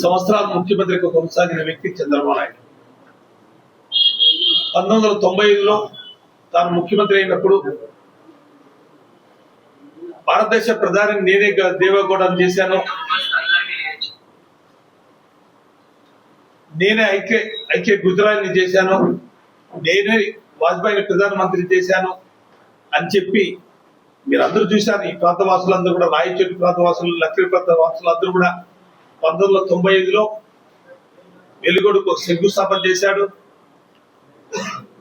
సంవత్సరాలు ముఖ్యమంత్రిగా కొనసాగిన వ్యక్తి చంద్రబాబు నాయుడు. 1995లో తాను ముఖ్యమంత్రి అయినప్పుడు భారతదేశ ప్రధాని నేనే దేవగౌడను చేశాను, నేనే ఐక్య గుజరాత్ని చేశాను, నేనే వాజ్పేయిని ప్రధానమంత్రి చేశాను అని చెప్పి మీరందరూ చూశారు. ఈ ప్రాంత వాసులందరూ కూడా, రాయచోటి ప్రాంత వాసులు, లక్ష్మీ ప్రాంత వాసులు అందరూ కూడా 1995లో వెలుగొడుకు శంకుస్థాపన చేశాడు,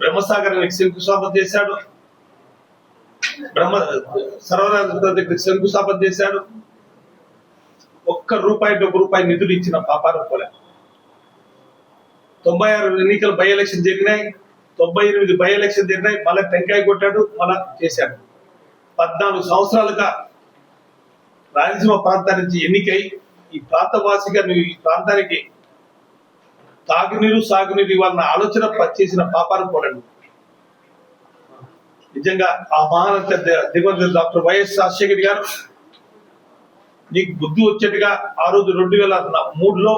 బ్రహ్మసాగరానికి శంకుస్థాపన చేశాడు, సర్వరాజు శంకుస్థాపన చేశాడు. ఒక్క రూపాయి నిధులు ఇచ్చిన పాపారం పోలే. 96 ఎన్నికలు బై ఎలక్షన్ జరిగినాయి, 98 బై ఎలక్షన్ జరిగినాయి, మళ్ళీ టెంకాయ కొట్టాడు, మళ్ళా చేశాడు. 14 సంవత్సరాలుగా రాయలసీమ ప్రాంతం నుంచి ఎన్నికై ఈ ప్రాంతవాసిగా నువ్వు ఈ ప్రాంతానికి తాగునీరు సాగునీరు ఇవ్వాలన్న ఆలోచన చేసిన పాపాలు పోలండి. నిజంగా ఆ మహానత దివంగత డాక్టర్ వైఎస్ రాజశేఖర్ గారు నీకు బుద్ధి వచ్చేట్టుగా ఆ రోజు 2003లో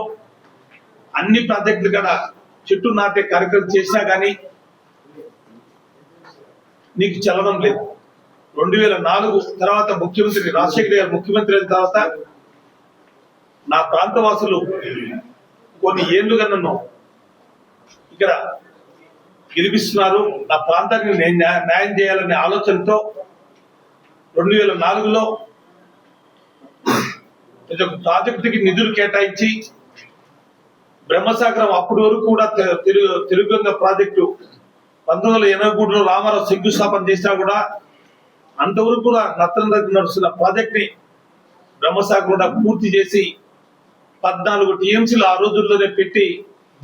అన్ని ప్రాజెక్టులు కూడా చెట్టు నాటే కార్యక్రమం చేసినా కానీ నీకు చలనం లేదు. 2004 తర్వాత ముఖ్యమంత్రి రాజశేఖర్ గారు ముఖ్యమంత్రి అయిన తర్వాత నా ప్రాంత వాసులు కొన్ని ఏళ్లుగా నన్ను ఇక్కడ గెలిపిస్తున్నారు, నా ప్రాంతానికి నేను న్యాయం చేయాలనే ఆలోచనతో 2004లో ప్రాజెక్టుకి నిధులు కేటాయించి బ్రహ్మసాగరం అప్పటి వరకు కూడా తెలుగుగంగ ప్రాజెక్టు 1983లో రామారావు శంకుస్థాపన చేసినా కూడా అంతవరకు కూడా నడుస్తున్న ప్రాజెక్ట్ ని బ్రహ్మసాగర్ కూడా పూర్తి చేసి 14 టీఎంసీలు ఆ రోజుల్లోనే పెట్టి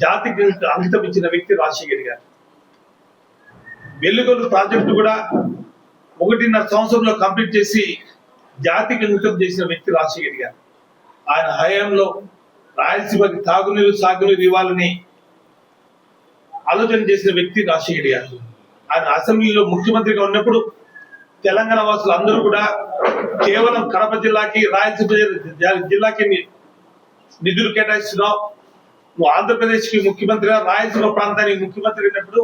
జాతికి అంకితం ఇచ్చిన వ్యక్తి రాజశేఖర్ గారు. వెల్లుగొల్లు ప్రాజెక్టు కూడా 1.5 సంవత్సరంలో కంప్లీట్ చేసి జాతికి అంకితం చేసిన వ్యక్తి రాజశేఖర్ గారు. ఆయన హయాంలో రాయలసీమకి తాగునీరు సాగునీరు ఇవ్వాలని ఆలోచన చేసిన వ్యక్తి రాజశేఖర్ గారు. ఆయన అసెంబ్లీలో ముఖ్యమంత్రిగా ఉన్నప్పుడు తెలంగాణ వాసులు అందరూ కూడా కేవలం కడప జిల్లాకి రాయలసీమ జిల్లాకి నిధులు కేటాయిస్తున్నావు, నువ్వు ఆంధ్రప్రదేశ్ కి ముఖ్యమంత్రిగా రాయలసీమ ప్రాంతానికి ముఖ్యమంత్రి అయినప్పుడు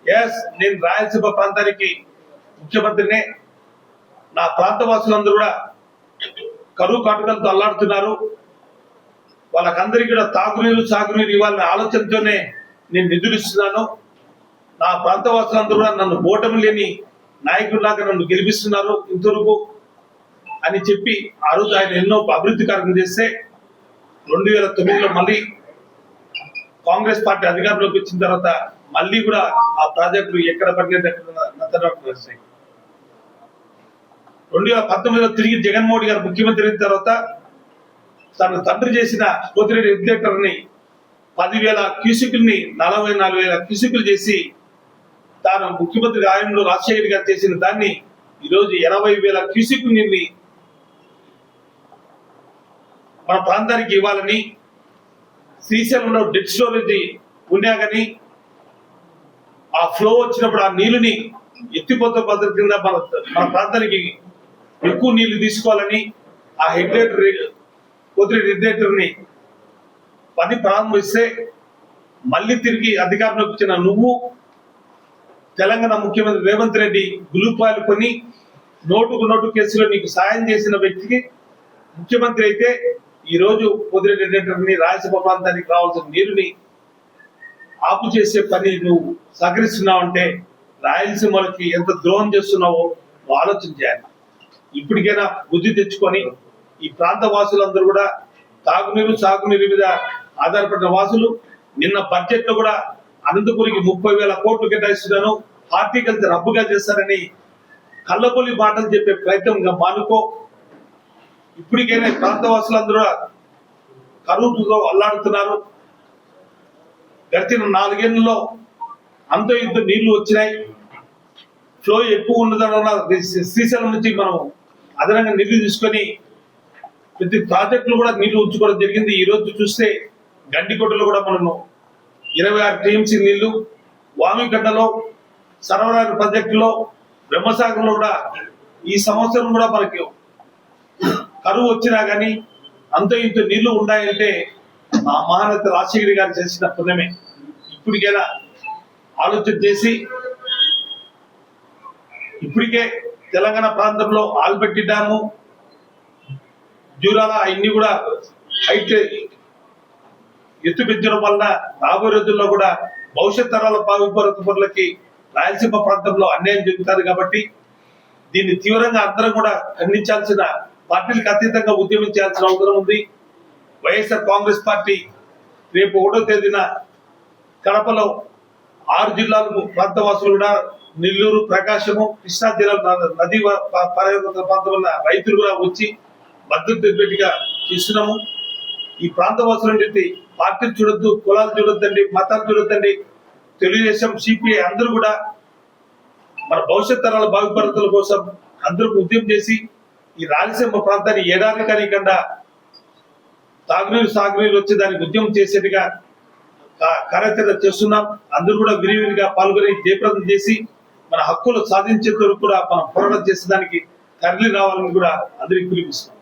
ఎస్ నేను రాయలసీమ ప్రాంతానికి ముఖ్యమంత్రినే, నా ప్రాంత వాసులందరూ కూడా కరువు కాటుకలతో అల్లాడుతున్నారు, వాళ్ళకందరికీ కూడా తాగునీరు సాగునీరు ఇవ్వాలనే ఆలోచనతోనే నేను నిధులు ఇస్తున్నాను, నా ప్రాంత వాసులందరూ కూడా నన్ను ఓటమి లేని నాయకుడిలాగా నన్ను గెలిపిస్తున్నారు ఇంతవరకు అని చెప్పి ఆ రోజు ఆయన ఎన్నో అభివృద్ధి కార్యక్రమం చేస్తే 2009లో మళ్ళీ కాంగ్రెస్ పార్టీ అధికారంలోకి వచ్చిన తర్వాత మళ్ళీ కూడా ఆ ప్రాజెక్టులు ఎక్కడ పడినట్టు 2019లో తిరిగి జగన్మోహన్ గారు ముఖ్యమంత్రి అయిన తర్వాత తన తండ్రి చేసిన పోతిరెడ్డి ఎగ్జిలేటర్ ని 10,000 క్యూసిక్ని 44,000 క్యూసిక్లు చేసి తాను ముఖ్యమంత్రి ఆయనలో రాజశేఖర్ గారు చేసిన దాన్ని ఈరోజు 80,000 క్యూసిక్లు నీళ్ళని మన ప్రాంతానికి ఇవ్వాలని, శ్రీశైలంలో డెడ్ స్టోరేజ్ ఉన్నా కానీ ఆ ఫ్లో వచ్చినప్పుడు ఆ నీళ్ళని ఎత్తిపోత పద్ధతి కింద మన ప్రాంతానికి ఎక్కువ నీళ్లు తీసుకోవాలని ఆ పోతిరెడ్డి హెడ్లేటర్ని పని ప్రారంభిస్తే మళ్ళీ తిరిగి అధికారంలోకి వచ్చిన నువ్వు తెలంగాణ ముఖ్యమంత్రి రేవంత్ రెడ్డి గులుపాలు కొని నోటు కేసులో నీకు సాయం చేసిన వ్యక్తికి ముఖ్యమంత్రి అయితే ఈ రోజు పోతిరెడ్డి హెడ్లేటర్ని రాయలసీమ ప్రాంతానికి రావాల్సిన నీరుని ఆపు చేసే పని నువ్వు సహకరిస్తున్నావు అంటే రాయలసీమలకి ఎంత ద్రోహం చేస్తున్నావో నువ్వు ఆలోచన చేయాలి. ఇప్పటికైనా బుద్ధి తెచ్చుకొని ఈ ప్రాంత వాసులందరూ కూడా తాగునీరు సాగునీరు మీద ఆధారపడిన వాసులు నిన్న బడ్జెట్ లో కూడా అనంతపురికి 30,000 కోట్లు కేటాయిస్తున్నాను, హార్టికల్చర్ హబ్బుగా చేస్తారని కళ్ళబొల్లి మాటలు చెప్పే ప్రయత్నంగా మానుకో. ఇప్పటికైనా ప్రాంత వాసులందరూ కరువుతో అల్లాడుతున్నారు. గడిచిన 4 ఏళ్లలో అంతో ఇంత నీళ్లు వచ్చినాయి, ఫ్లో ఎక్కువ ఉన్నదన్న శ్రీశైలం నుంచి మనం అదనంగా నీళ్లు తీసుకొని ప్రతి ప్రాజెక్టులు కూడా నీళ్లు ఉంచుకోవడం జరిగింది. ఈ రోజు చూస్తే గండికోటలో కూడా మనము 26 టీఎంసీ నీళ్లు, వామిగడ్డలో సర్వరాజు ప్రాజెక్టులో బ్రహ్మసాగరంలో కూడా ఈ సంవత్సరం కూడా మనకి కరువు వచ్చినా కానీ అంత ఇంత నీళ్లు ఉన్నాయంటే ఆ మహానేత రాజశేఖర్ గారు చేసిన పుణ్యమే. ఇప్పటికైనా ఆలోచన చేసి ఇప్పటికే తెలంగాణ ప్రాంతంలో ఆల్బెట్టి డ్యాము, జూరాల అన్ని కూడా హైట్ ఎత్తు పెంచడం వలన రాబోయే రోజుల్లో కూడా భవిష్యత్ తరాల పౌరులకి రాయలసీమ ప్రాంతంలో అన్యాయం జరుగుతుంది. కాబట్టి దీన్ని తీవ్రంగా అందరం కూడా ఖండించాల్సిన, పార్టీలకు అతీతంగా ఉద్యమించాల్సిన అవసరం ఉంది. వైఎస్ఆర్ కాంగ్రెస్ పార్టీ రేపు 1వ తేదీన కడపలో 6 జిల్లాలకు ప్రాంతవాసులు కూడా, నెల్లూరు, ప్రకాశము, కృష్ణా జిల్లా నదీ పరివాహక ప్రాంతం ఉన్న రైతులు కూడా వచ్చి మద్దతు పెట్టుగా ఇస్తున్నాము. ఈ ప్రాంతవాసులు పార్టీలు చూడొద్దు, కులాలు చూడొద్దండి, మతాలు చూడొద్దండి. తెలుగుదేశం, సిపిఐ అందరూ కూడా మన భవిష్యత్ తరాల బాగుపడతల కోసం అందరూ ఉద్యమం చేసి ఈ రాయలసీమ ప్రాంతాన్ని ఏడాది కానికుండా తాగునీరు, సాగునీరు వచ్చే దానికి ఉద్యమం చేసేట్టుగా కార్యాచరణ చేస్తున్నాం. అందరూ కూడా విరివిరిగా పాల్గొని జయప్రదం చేసి మన హక్కులు సాధించేంత వరకు కూడా మనం పోరాటం చేసేదానికి తరలి రావాలని కూడా అందరికీ పిలుపుస్తున్నాం.